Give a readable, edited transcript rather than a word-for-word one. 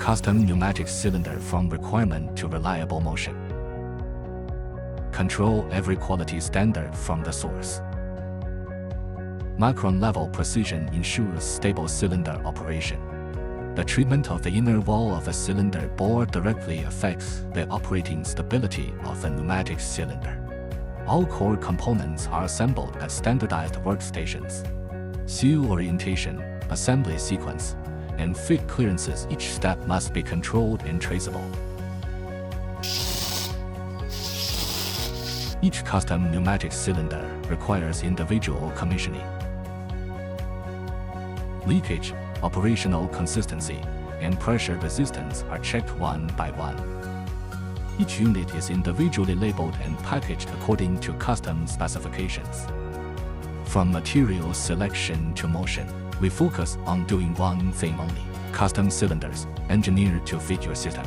Custom pneumatic cylinder from requirement to reliable motion. Control every quality standard from the source. Micron-level precision ensures stable cylinder operation. The treatment of the inner wall of a cylinder bore directly affects the operating stability of a pneumatic cylinder. All core components are assembled at standardized workstations. Seal orientation, assembly sequence, and fit clearances, each step must be controlled and traceable. Each custom pneumatic cylinder requires individual commissioning. Leakage, operational consistency, and pressure resistance are checked one by one. Each unit is individually labeled and packaged according to custom specifications. From material selection to motion, we focus on doing one thing only: custom cylinders, engineered to fit your system.